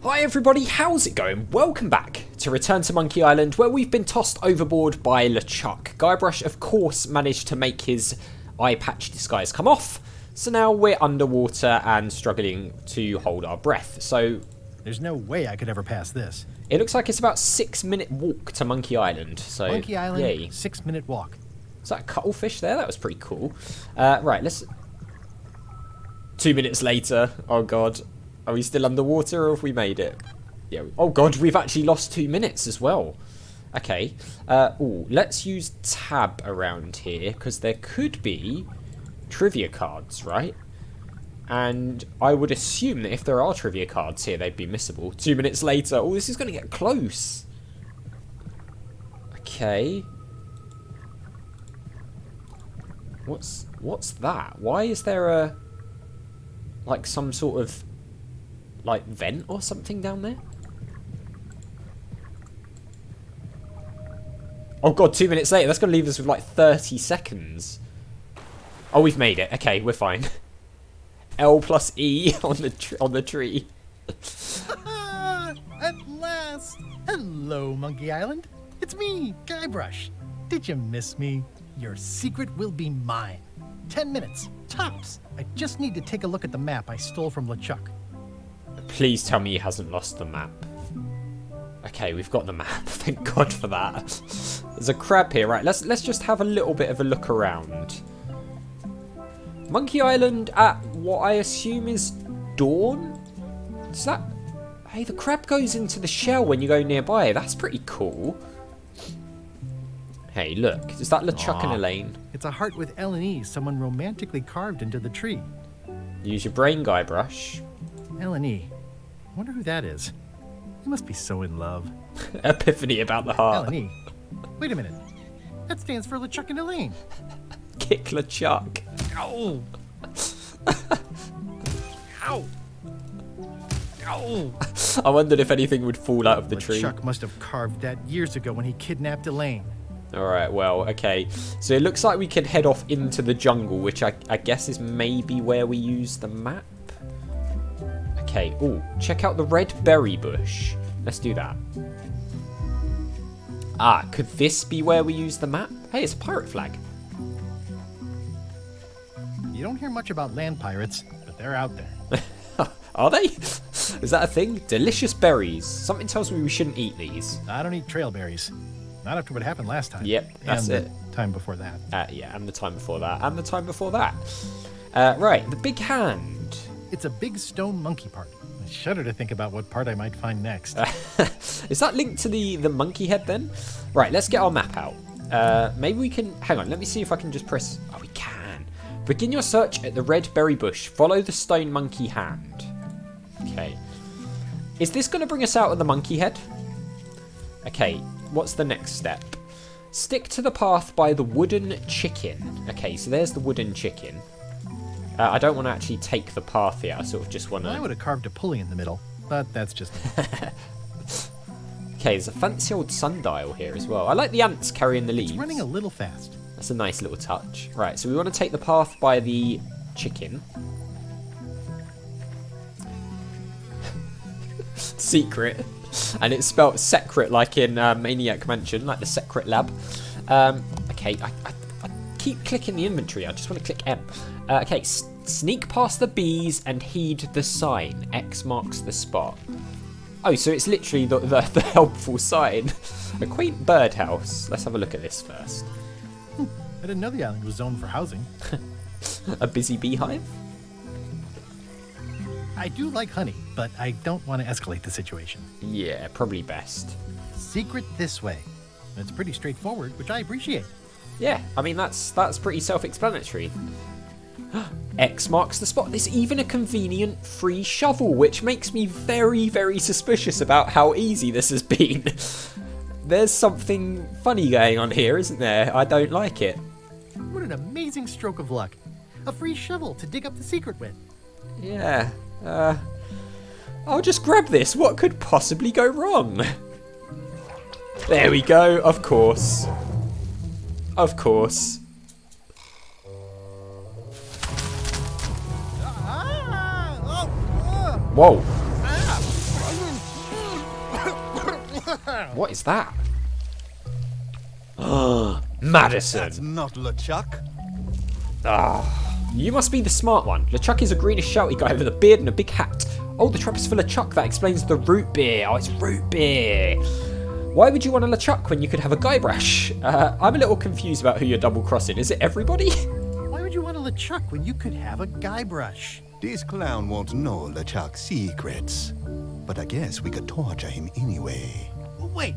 Hi everybody, how's it going? Welcome back to Return to Monkey Island, where we've been tossed overboard by LeChuck. Guybrush, of course, managed to make his eye patch disguise come off, so now we're underwater and struggling to hold our breath. So there's no way I could ever pass this. It looks like it's about 6-minute walk to Monkey Island. So Monkey Island, yay. 6-minute walk. Is that a cuttlefish there? That was pretty cool. Right, let's... 2 minutes later. Oh god. Are we still underwater or have we made it? Yeah. Oh god, we've actually lost 2 minutes as well. Okay. Ooh, let's use tab around here, because there could be trivia cards, right? And I would assume that if there are trivia cards here, they'd be missable. 2 minutes later. Oh, this is going to get close. Okay. What's that? Why is there a... like some sort of... like vent or something down there? Oh god, 2 minutes later. That's going to leave us with like 30 seconds. Oh, we've made it. Okay, we're fine. L plus E on the tree. At last! Hello, Monkey Island. It's me, Guybrush. Did you miss me? Your secret will be mine. 10 minutes, tops. I just need to take a look at the map I stole from LeChuck. Please tell me he hasn't lost the map. Okay, we've got the map. Thank God for that. There's a crab here. Right, let's just have a little bit of a look around. Monkey Island at what I assume is dawn? Is that... Hey, the crab goes into the shell when you go nearby. That's pretty cool. Hey, look. Is that LeChuck and Elaine? It's a heart with L and E someone romantically carved into the tree. Use your brain, Guybrush. L and E. I wonder who that is. He must be so in love. Epiphany about the heart. L and E. Wait a minute. That stands for LeChuck and Elaine. Kick LeChuck. Ow! Ow! Ow! I wondered if anything would fall out of the tree. LeChuck must have carved that years ago when he kidnapped Elaine. Alright, well, okay. So it looks like we can head off into the jungle, which I guess is maybe where we use the map. Okay, ooh, check out the red berry bush. Let's do that. Ah, could this be where we use the map? Hey, it's a pirate flag. You don't hear much about land pirates, but they're out there. Are they? Is that a thing? Delicious berries. Something tells me we shouldn't eat these. I don't eat trail berries. Not after what happened last time. Yep, that's and it. The time before that. Yeah, and the time before that, and the time before that. Right, the big hand. It's a big stone monkey part. I shudder to think about what part I might find next. Is that linked to the monkey head then? Right, let's get our map out. Maybe we can... Hang on, let me see if I can just press... Oh, we can. Begin your search at the red berry bush. Follow the stone monkey hand. Okay. Is this going to bring us out of the monkey head? Okay, what's the next step? Stick to the path by the wooden chicken. Okay, so there's the wooden chicken. I don't want to actually take the path here. I sort of just want to... I would have carved a pulley in the middle, but that's just... Okay, there's a fancy old sundial here as well. I like the ants carrying the leaves. It's running a little fast. That's a nice little touch. Right, so we want to take the path by the chicken. Secret. And it's spelled secret like in Maniac Mansion, like the secret lab. Okay, I keep clicking the inventory. I just want to click M. Okay, sneak past the bees and heed the sign. X marks the spot. Oh, so it's literally the helpful sign. A quaint birdhouse. Let's have a look at this first. I didn't know the island was zoned for housing. A busy beehive? I do like honey, but I don't want to escalate the situation. Yeah, probably best. Secret this way. It's pretty straightforward, which I appreciate. Yeah, I mean, that's pretty self-explanatory. X marks the spot. There's even a convenient free shovel, which makes me very, very suspicious about how easy this has been. There's something funny going on here, isn't there? I don't like it. What an amazing stroke of luck. A free shovel to dig up the secret with. Yeah, I'll just grab this. What could possibly go wrong? There we go, of course. Of course. Whoa. What is that? Madison. That's not LeChuck. You must be the smart one. LeChuck is a greenish shouty guy with a beard and a big hat. Oh, the trap is for LeChuck. That explains the root beer. Oh, it's root beer. Why would you want a LeChuck when you could have a Guybrush? I'm a little confused about who you're double-crossing. Is it everybody? Why would you want a LeChuck when you could have a Guybrush? This clown won't know LeChuck's secrets. But I guess we could torture him anyway. Wait,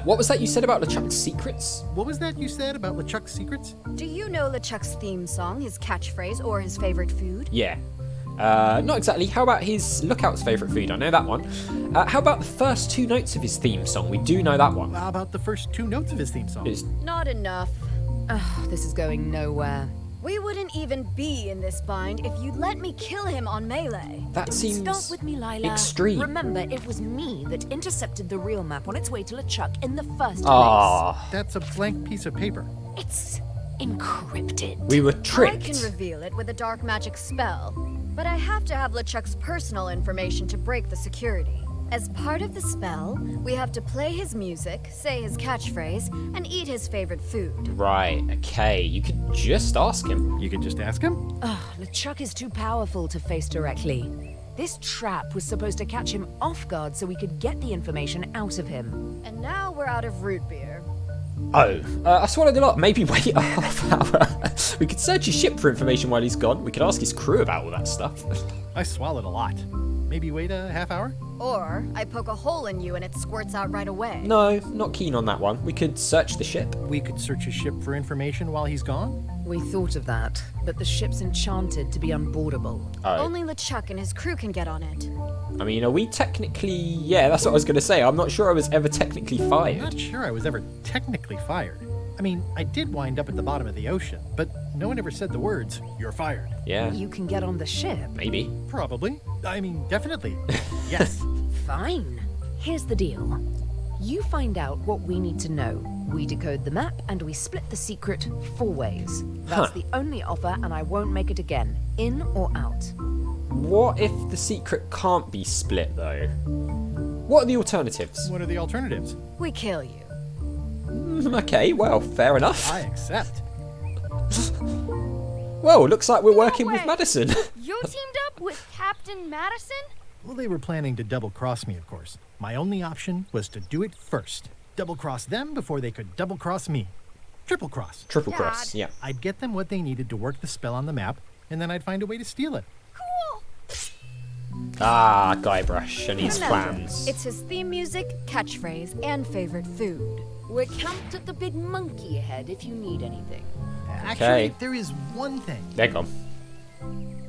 What was that you said about LeChuck's secrets? what was that you said about LeChuck's secrets? Do you know LeChuck's theme song, his catchphrase, or his favorite food? Yeah. Not exactly. How about his Lookout's favourite food? I know that one. How about the first 2 notes of his theme song? We do know that one. How about the first 2 notes of his theme song? It's- Not enough. Ugh, this is going nowhere. We wouldn't even be in this bind if you'd let me kill him on Melee. that seems Start with me, Lila. extreme. Remember, it was me that intercepted the real map on its way to LeChuck in the first Ah, That's a blank piece of paper. place. It's encrypted. we were I tricked. can reveal it with a dark magic spell, but I have to have LeChuck's personal information to break the security. As part of the spell, we have to play his music, say his catchphrase, and eat his favorite food. Right, okay. You could just ask him. You could just ask him? Ugh, LeChuck is too powerful to face directly. This trap was supposed to catch him off guard so we could get the information out of him. And now we're out of root beer. Oh, I swallowed a lot. Maybe wait a half hour. We could search his ship for information while he's gone. We could ask his crew about all that stuff. I swallowed a lot. Maybe wait a half hour? Or I poke a hole in you and it squirts out right away. No, not keen on that one. We could search the ship. We could search his ship for information while he's gone? We thought of that, but the ship's enchanted to be unboardable. Oh, Only LeChuck and his crew can get on it. I mean, are we technically... Yeah, that's what I was going to say. I'm not sure I was ever technically I'm fired. not sure I was ever technically fired. I mean, I did wind up at the bottom of the ocean, but no one ever said the words, "You're fired." Yeah, You can get on the ship. maybe. Probably. I mean, definitely. Yes. Fine. Here's the deal. You find out what we need to know. We decode the map and we split the secret 4 ways. That's Huh. the only offer and I won't make it again. In or out. What if the secret can't be split, though? What are the alternatives? What are the alternatives? We kill you. Okay, well, fair enough. I accept. Well, looks like we're working with way. Madison. You teamed up with Captain Madison? Well, they were planning to double-cross me, of course. My only option was to do it first. Double-cross them before they could double-cross me. Triple-cross. Triple cross, yeah. I'd get them what they needed to work the spell on the map, and then I'd find a way to steal it. Cool. Ah, Guybrush and his Remember, plans. it's his theme music, catchphrase, and favorite food. We're camped at the big monkey head if you need anything. Actually, Okay. there is one thing. They're gone.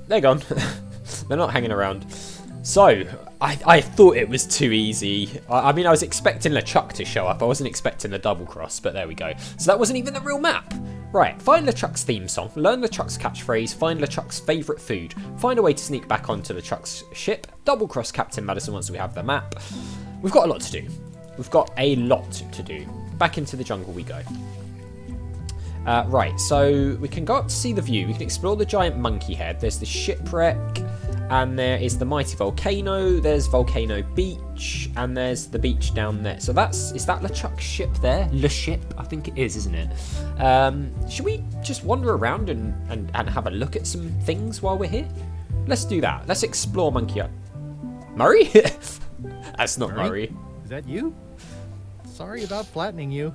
They're gone. They're not hanging around. So, I thought it was too easy. I mean, I was expecting LeChuck to show up. I wasn't expecting the double cross, but there we go. So that wasn't even the real map. Right, find LeChuck's theme song, learn LeChuck's catchphrase, find LeChuck's favourite food, find a way to sneak back onto LeChuck's ship, double cross Captain Madison once we have the map. We've got a lot to do. We've got a lot to do. Back into the jungle we go. Right, so we can go up to see the view. We can explore the giant monkey head. There's the shipwreck, and there is the mighty volcano. There's Volcano Beach, and there's the beach down there. So is that LeChuck's ship there? Le ship, I think it is, isn't it? Should we just wander around and have a look at some things while we're here? Let's do that. Let's explore Monkey Island. Murray? That's not Murray. Is that you? Sorry about flattening you.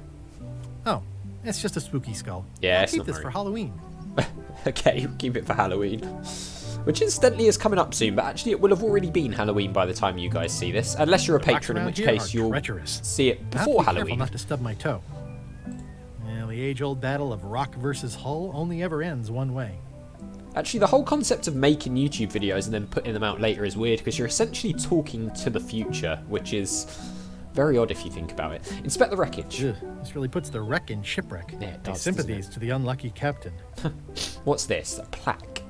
Oh, it's just a spooky skull. Yeah, I'll it's keep not this Murray. for Halloween. Okay, we'll keep it for Halloween. Which incidentally is coming up soon, but actually it will have already been Halloween by the time you guys see this. Unless you're a The rocks patron, in around which here case are you'll treacherous. see it I have to before be careful Halloween. not to stub my toe. Well, the age-old battle of rock versus hull only ever ends one way. Actually, the whole concept of making YouTube videos and then putting them out later is weird, because you're essentially talking to the future, which is very odd if you think about it. Inspect the wreckage. Ugh, this really puts the wreck in shipwreck. Yeah, it My does, sympathies to the unlucky captain. What's this? A plaque.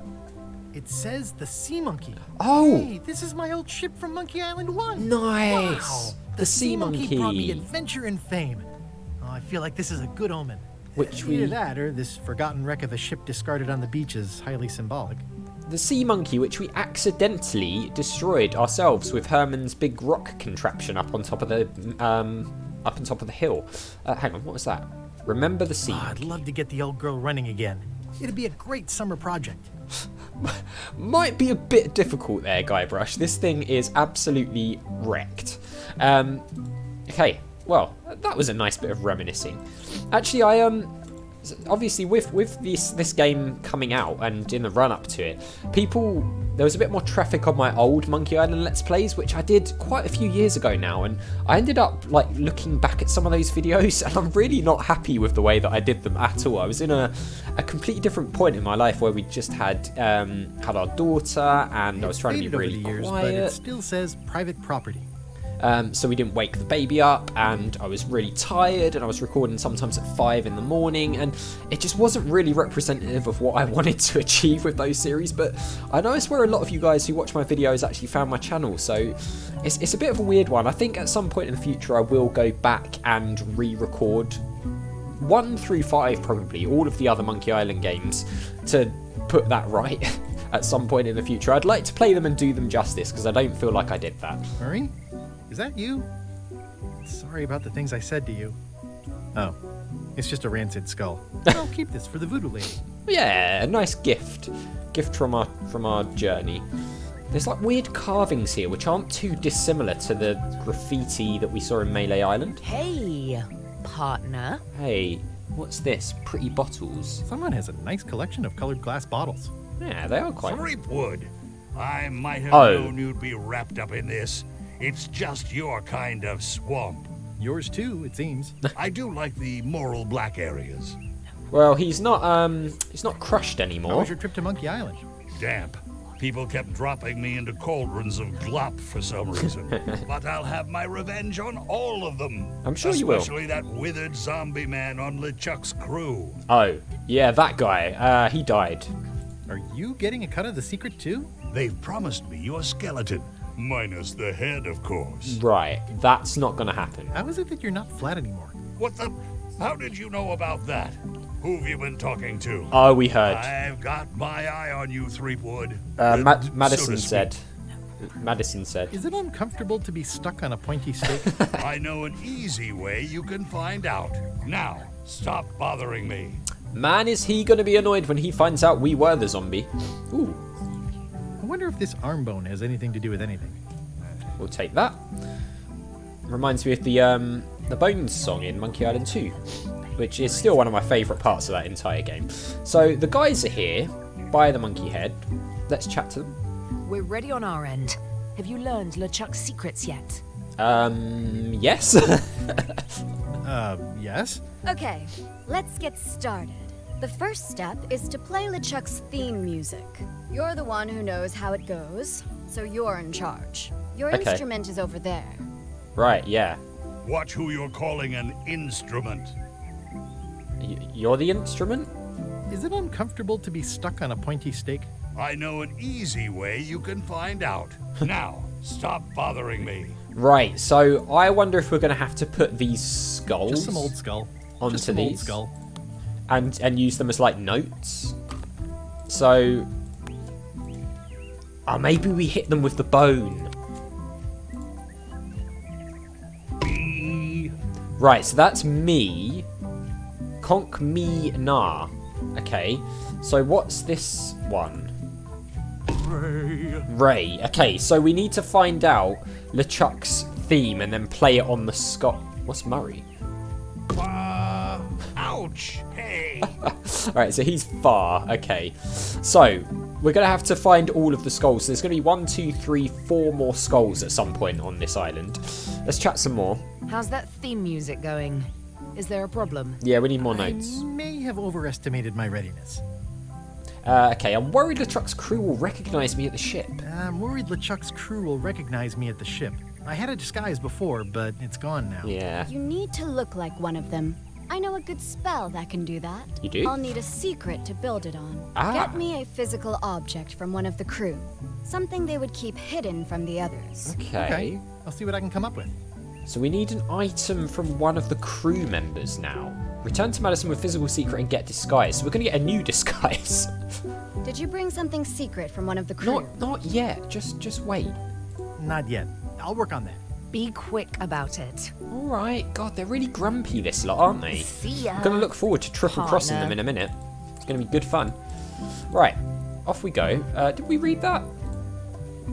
It says the Sea Monkey. Oh! Hey, this is my old ship from Monkey Island 1. Nice! Wow. The Sea Monkey. brought me adventure and fame. Oh, I feel like this is a good omen. Which we... Either that or this forgotten wreck of a ship discarded on the beach is highly symbolic. the sea monkey, which we accidentally destroyed ourselves with Herman's big rock contraption up on top of the hill. Hang on, what was that? Remember the sea. I'd love to get the old girl running again. It'd be a great summer project. Might be a bit difficult there, Guybrush. This thing is absolutely wrecked. Okay, well, that was a nice bit of reminiscing. Actually, obviously with this game coming out and in the run up to it, there was a bit more traffic on my old Monkey Island Let's Plays, which I did quite a few years ago now, and I ended up like looking back at some of those videos, and I'm really not happy with the way that I did them at all. I was in a completely different point in my life where we just had our daughter, and I was trying to be really quiet. But it still says private property. So we didn't wake the baby up, and I was really tired, and I was recording sometimes at 5 in the morning, and it just wasn't really representative of what I wanted to achieve with those series. But I know it's where a lot of you guys who watch my videos actually found my channel, so it's a bit of a weird one. I think at some point in the future I will go back and re-record 1 through 5, probably all of the other Monkey Island games, to put that right at some point in the future. I'd like to play them and do them justice, because I don't feel like I did that. Murray? Is that you? Sorry about the things I said to you. Oh, it's just a rancid skull. I'll keep this for the voodoo lady. Yeah, a nice gift. Gift from our journey. There's like weird carvings here, which aren't too dissimilar to the graffiti that we saw in Melee Island. Hey, partner. Hey, what's this? Pretty bottles. Someone has a nice collection of colored glass bottles. Yeah, they are quite. Threepwood, I might have Oh. known you'd be wrapped up in this. It's just your kind of swamp. Yours too, it seems. I do like the moral black areas. Well, he's not crushed How anymore. was your trip to Monkey Island? Damp. People kept dropping me into cauldrons of glop for some reason. But I'll have my revenge on all of them. I'm sure you will. Especially that withered zombie man on LeChuck's crew. Oh, yeah, that guy. He died. Are you getting a cut of the secret too? They've promised me your skeleton. Minus the head, of course. Right, that's not gonna happen. How is it that you're not flat anymore? What the? How did you know about that? Who've you been talking to? Oh, we heard. I've got my eye on you, Threepwood. Madison so to said. Madison said. Is it uncomfortable to be stuck on a pointy stake? I know an easy way you can find out. Now, stop bothering me. Man, is he gonna be annoyed when he finds out we were the zombie. Ooh. I wonder if this arm bone has anything to do with anything. We'll take that. Reminds me of the Bones song in Monkey Island 2, which is still one of my favourite parts of that entire game. So the guys are here by the monkey head. Let's chat to them. We're ready on our end. Have you learned LeChuck's secrets yet? Yes. Yes? Okay, let's get started. The first step is to play LeChuck's theme music. You're the one who knows how it goes, so you're in charge. Your Okay. instrument is over there. Right, yeah. Watch who you're calling an instrument. You're the instrument? Is it uncomfortable to be stuck on a pointy stake? I know an easy way you can find out. Now, stop bothering me. Right, so I wonder if we're going to have to put these skulls Just some old skull. onto Just some these old skull. and use them as like notes. So, maybe we hit them with the bone. Right, so that's me. Conk me na. Okay, so what's this one? Ray. Okay, so we need to find out LeChuck's theme and then play it on the skull. What's Murray? Ouch! Hey! Alright, so he's far. Okay, so we're going to have to find all of the skulls. There's going to be 1, 2, 3, 4 more skulls at some point on this island. Let's chat some more. How's that theme music going? Is there a problem? Yeah, we need more notes. I may have overestimated my readiness. Okay, I'm worried LeChuck's crew will recognize me at the ship. I'm worried LeChuck's crew will recognize me at the ship. I had a disguise before, but it's gone now. Yeah. You need to look like one of them. I know a good spell that can do that. You do? I'll need a secret to build it on. Ah. Get me a physical object from one of the crew. Something they would keep hidden from the others. Okay. I'll see what I can come up with. So we need an item from one of the crew members now. Return to Madison with physical secret and get disguise. So we're going to get a new disguise. Did you bring something secret from one of the crew? Not yet. Just wait. Not yet. I'll work on that. Be quick about it. All right. God, they're really grumpy, this lot, aren't they? See ya. I'm going to look forward to triple crossing them in a minute. It's going to be good fun. Right. Off we go. Did we read that?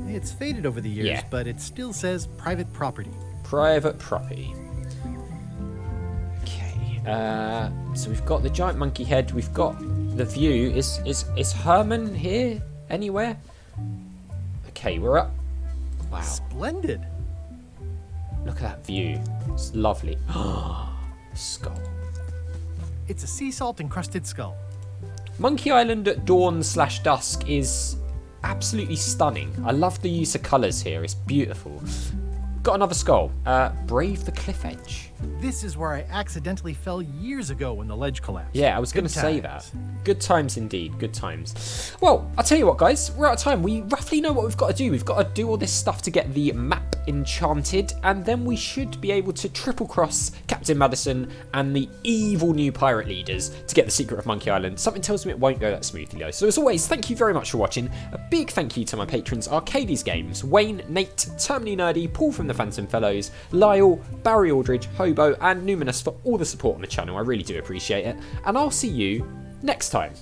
It's faded over the years, Yeah. but it still says private property. Private property. Okay. So we've got the giant monkey head. We've got the view. Is Herman here anywhere? Okay, we're up. Wow. Splendid. Look at that view. It's lovely. Skull. It's a sea salt encrusted skull. Monkey Island at dawn/dusk is absolutely stunning. I love the use of colours here. It's beautiful. Got another skull. Brave the cliff edge. This is where I accidentally fell years ago when the ledge collapsed. Yeah, I was going to say that. Good times indeed. Good times. Well, I'll tell you what, guys. We're out of time. We roughly know what we've got to do. We've got to do all this stuff to get the map enchanted, and then we should be able to triple cross Captain Madison and the evil new pirate leaders to get the secret of Monkey Island. Something tells me it won't go that smoothly, though. So as always, thank you very much for watching. A big thank you to my patrons, Arcades Games, Wayne, Nate, Terminally Nerdy, Paul from the Phantom Fellows, Lyle, Barry Aldridge, Hobo, and Numinous for all the support on the channel. I really do appreciate it. And I'll see you next time.